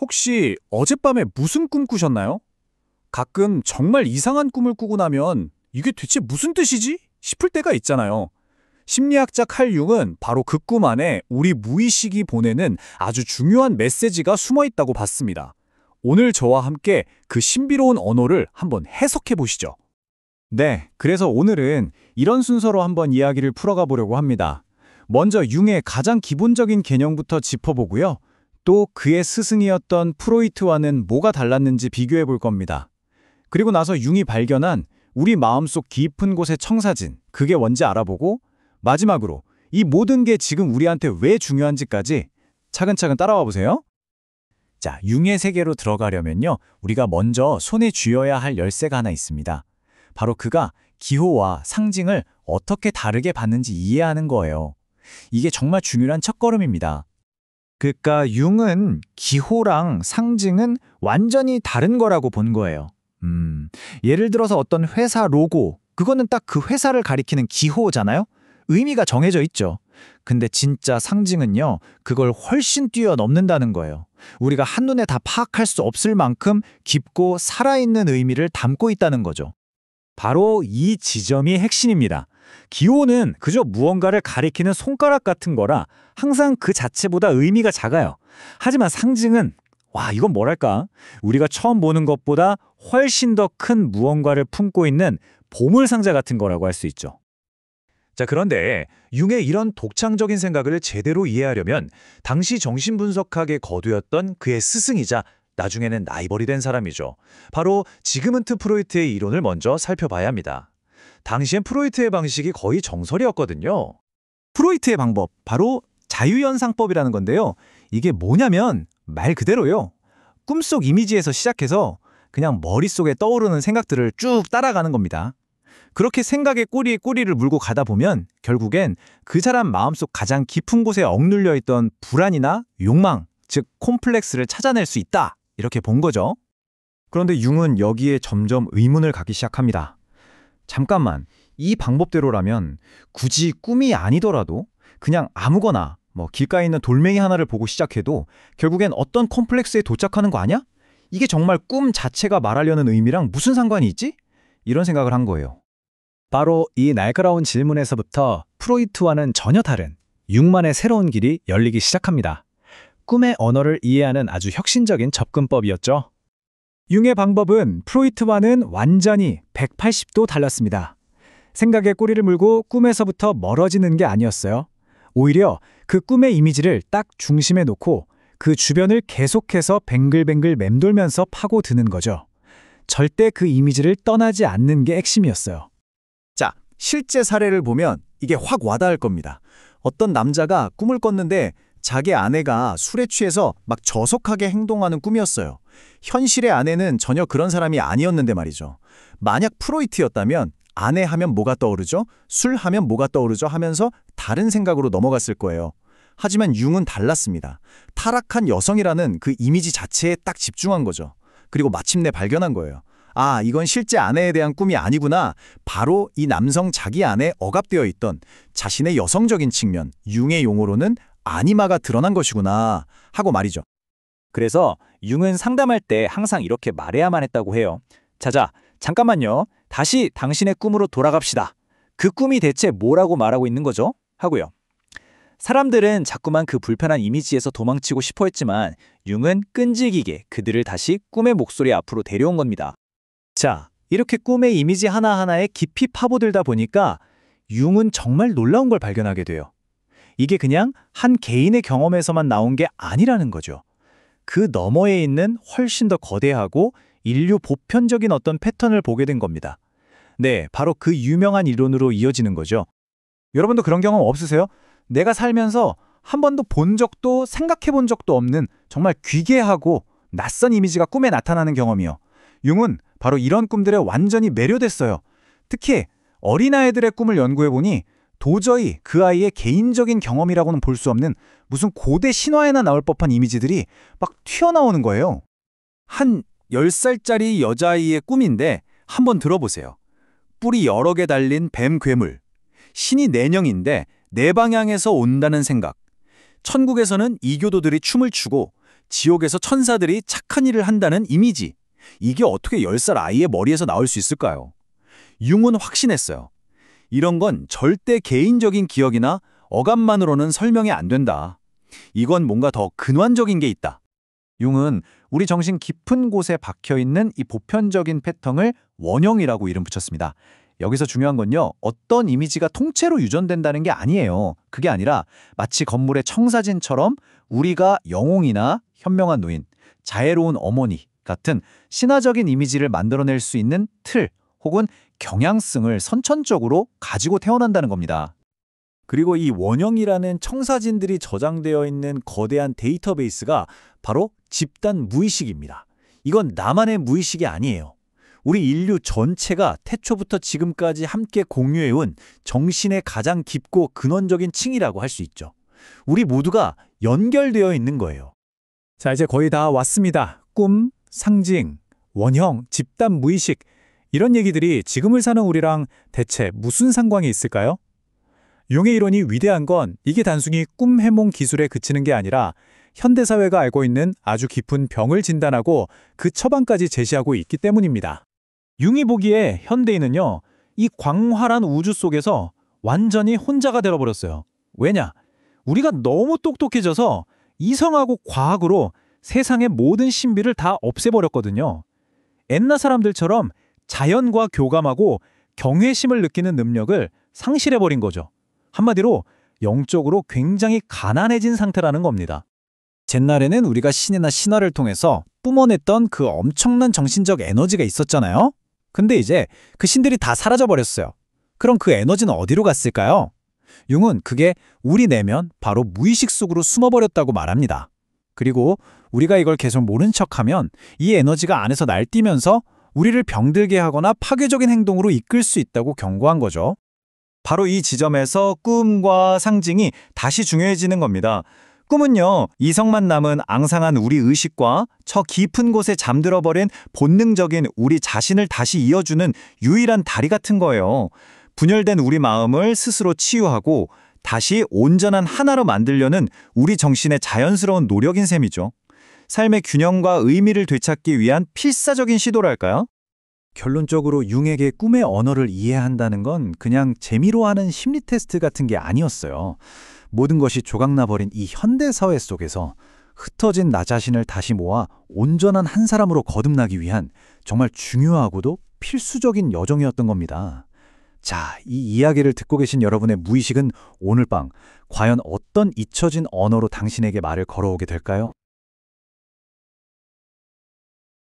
혹시 어젯밤에 무슨 꿈 꾸셨나요? 가끔 정말 이상한 꿈을 꾸고 나면 이게 대체 무슨 뜻이지? 싶을 때가 있잖아요. 심리학자 칼 융은 바로 그 꿈 안에 우리 무의식이 보내는 아주 중요한 메시지가 숨어 있다고 봤습니다. 오늘 저와 함께 그 신비로운 언어를 한번 해석해 보시죠. 네, 그래서 오늘은 이런 순서로 한번 이야기를 풀어가 보려고 합니다. 먼저 융의 가장 기본적인 개념부터 짚어보고요. 또 그의 스승이었던 프로이트와는 뭐가 달랐는지 비교해 볼 겁니다. 그리고 나서 융이 발견한 우리 마음속 깊은 곳의 청사진, 그게 뭔지 알아보고 마지막으로 이 모든 게 지금 우리한테 왜 중요한지까지 차근차근 따라와 보세요. 자, 융의 세계로 들어가려면요. 우리가 먼저 손에 쥐어야 할 열쇠가 하나 있습니다. 바로 그가 기호와 상징을 어떻게 다르게 봤는지 이해하는 거예요. 이게 정말 중요한 첫걸음입니다. 그러니까 융은 기호랑 상징은 완전히 다른 거라고 본 거예요. 예를 들어서 어떤 회사 로고, 그거는 딱 그 회사를 가리키는 기호잖아요? 의미가 정해져 있죠. 근데 진짜 상징은요, 그걸 훨씬 뛰어넘는다는 거예요. 우리가 한눈에 다 파악할 수 없을 만큼 깊고 살아있는 의미를 담고 있다는 거죠. 바로 이 지점이 핵심입니다. 기호는 그저 무언가를 가리키는 손가락 같은 거라 항상 그 자체보다 의미가 작아요. 하지만 상징은 이건 뭐랄까? 우리가 처음 보는 것보다 훨씬 더 큰 무언가를 품고 있는 보물상자 같은 거라고 할 수 있죠. 자, 그런데 융의 이런 독창적인 생각을 제대로 이해하려면 당시 정신분석학의 거두였던 그의 스승이자 나중에는 라이벌이 된 사람이죠. 바로 지그문트 프로이트의 이론을 먼저 살펴봐야 합니다. 당시엔 프로이트의 방식이 거의 정설이었거든요. 프로이트의 방법, 바로 자유연상법이라는 건데요. 이게 뭐냐면 말 그대로요. 꿈속 이미지에서 시작해서 그냥 머릿속에 떠오르는 생각들을 쭉 따라가는 겁니다. 그렇게 생각의 꼬리에 꼬리를 물고 가다 보면 결국엔 그 사람 마음속 가장 깊은 곳에 억눌려 있던 불안이나 욕망, 즉 콤플렉스를 찾아낼 수 있다. 이렇게 본 거죠. 그런데 융은 여기에 점점 의문을 갖기 시작합니다. 잠깐만, 이 방법대로라면 굳이 꿈이 아니더라도 그냥 아무거나 길가에 있는 돌멩이 하나를 보고 시작해도 결국엔 어떤 콤플렉스에 도착하는 거 아니야? 이게 정말 꿈 자체가 말하려는 의미랑 무슨 상관이 있지? 이런 생각을 한 거예요. 바로 이 날카로운 질문에서부터 프로이트와는 전혀 다른 융만의 새로운 길이 열리기 시작합니다. 꿈의 언어를 이해하는 아주 혁신적인 접근법이었죠. 융의 방법은 프로이트와는 완전히 180도 달랐습니다. 생각의 꼬리를 물고 꿈에서부터 멀어지는 게 아니었어요. 오히려 그 꿈의 이미지를 딱 중심에 놓고 그 주변을 계속해서 뱅글뱅글 맴돌면서 파고드는 거죠. 절대 그 이미지를 떠나지 않는 게 핵심이었어요. 자, 실제 사례를 보면 이게 확 와닿을 겁니다. 어떤 남자가 꿈을 꿨는데 자기 아내가 술에 취해서 막 저속하게 행동하는 꿈이었어요. 현실의 아내는 전혀 그런 사람이 아니었는데 말이죠. 만약 프로이트였다면 아내 하면 뭐가 떠오르죠? 술 하면 뭐가 떠오르죠? 하면서 다른 생각으로 넘어갔을 거예요. 하지만 융은 달랐습니다. 타락한 여성이라는 그 이미지 자체에 딱 집중한 거죠. 그리고 마침내 발견한 거예요. 아, 이건 실제 아내에 대한 꿈이 아니구나. 바로 이 남성 자기 안에 억압되어 있던 자신의 여성적인 측면, 융의 용어로는 아니마가 드러난 것이구나 하고 말이죠. 그래서 융은 상담할 때 항상 이렇게 말해야만 했다고 해요. 자자, 잠깐만요. 다시 당신의 꿈으로 돌아갑시다. 그 꿈이 대체 뭐라고 말하고 있는 거죠? 하고요. 사람들은 자꾸만 그 불편한 이미지에서 도망치고 싶어 했지만 융은 끈질기게 그들을 다시 꿈의 목소리 앞으로 데려온 겁니다. 자, 이렇게 꿈의 이미지 하나하나에 깊이 파고들다 보니까 융은 정말 놀라운 걸 발견하게 돼요. 이게 그냥 한 개인의 경험에서만 나온 게 아니라는 거죠. 그 너머에 있는 훨씬 더 거대하고 인류 보편적인 어떤 패턴을 보게 된 겁니다. 네, 바로 그 유명한 이론으로 이어지는 거죠. 여러분도 그런 경험 없으세요? 내가 살면서 한 번도 본 적도 생각해 본 적도 없는 정말 귀괴하고 낯선 이미지가 꿈에 나타나는 경험이요. 융은 바로 이런 꿈들에 완전히 매료됐어요. 특히 어린아이들의 꿈을 연구해보니 도저히 그 아이의 개인적인 경험이라고는 볼 수 없는 무슨 고대 신화에나 나올 법한 이미지들이 막 튀어나오는 거예요. 한 10살짜리 여자아이의 꿈인데 한번 들어보세요. 뿔이 여러 개 달린 뱀 괴물. 신이 4명인데 4방향에서 온다는 생각. 천국에서는 이교도들이 춤을 추고 지옥에서 천사들이 착한 일을 한다는 이미지. 이게 어떻게 10살 아이의 머리에서 나올 수 있을까요? 융은 확신했어요. 이런 건 절대 개인적인 기억이나 어감만으로는 설명이 안 된다. 이건 뭔가 더 근원적인 게 있다. 융은 우리 정신 깊은 곳에 박혀있는 이 보편적인 패턴을 원형이라고 이름 붙였습니다. 여기서 중요한 건요, 어떤 이미지가 통째로 유전된다는 게 아니에요. 그게 아니라 마치 건물의 청사진처럼 우리가 영웅이나 현명한 노인, 자애로운 어머니 같은 신화적인 이미지를 만들어낼 수 있는 틀 혹은 경향성을 선천적으로 가지고 태어난다는 겁니다. 그리고 이 원형이라는 청사진들이 저장되어 있는 거대한 데이터베이스가 바로 집단 무의식입니다. 이건 나만의 무의식이 아니에요. 우리 인류 전체가 태초부터 지금까지 함께 공유해온 정신의 가장 깊고 근원적인 층이라고 할 수 있죠. 우리 모두가 연결되어 있는 거예요. 자, 이제 거의 다 왔습니다. 꿈, 상징, 원형, 집단 무의식. 이런 얘기들이 지금을 사는 우리랑 대체 무슨 상관이 있을까요? 융의 이론이 위대한 건 이게 단순히 꿈 해몽 기술에 그치는 게 아니라 현대사회가 알고 있는 아주 깊은 병을 진단하고 그 처방까지 제시하고 있기 때문입니다. 융이 보기에 현대인은요, 이 광활한 우주 속에서 완전히 혼자가 되어버렸어요. 왜냐? 우리가 너무 똑똑해져서 이성하고 과학으로 세상의 모든 신비를 다 없애버렸거든요. 옛날 사람들처럼 자연과 교감하고 경외심을 느끼는 능력을 상실해버린 거죠. 한마디로 영적으로 굉장히 가난해진 상태라는 겁니다. 옛날에는 우리가 신이나 신화를 통해서 뿜어냈던 그 엄청난 정신적 에너지가 있었잖아요. 근데 이제 그 신들이 다 사라져버렸어요. 그럼 그 에너지는 어디로 갔을까요? 융은 그게 우리 내면 바로 무의식 속으로 숨어버렸다고 말합니다. 그리고 우리가 이걸 계속 모른 척하면 이 에너지가 안에서 날뛰면서 우리를 병들게 하거나 파괴적인 행동으로 이끌 수 있다고 경고한 거죠. 바로 이 지점에서 꿈과 상징이 다시 중요해지는 겁니다. 꿈은요, 이성만 남은 앙상한 우리 의식과 저 깊은 곳에 잠들어버린 본능적인 우리 자신을 다시 이어주는 유일한 다리 같은 거예요. 분열된 우리 마음을 스스로 치유하고 다시 온전한 하나로 만들려는 우리 정신의 자연스러운 노력인 셈이죠. 삶의 균형과 의미를 되찾기 위한 필사적인 시도랄까요? 결론적으로 융에게 꿈의 언어를 이해한다는 건 그냥 재미로 하는 심리 테스트 같은 게 아니었어요. 모든 것이 조각나버린 이 현대사회 속에서 흩어진 나 자신을 다시 모아 온전한 한 사람으로 거듭나기 위한 정말 중요하고도 필수적인 여정이었던 겁니다. 자, 이 이야기를 듣고 계신 여러분의 무의식은 오늘 밤 과연 어떤 잊혀진 언어로 당신에게 말을 걸어오게 될까요?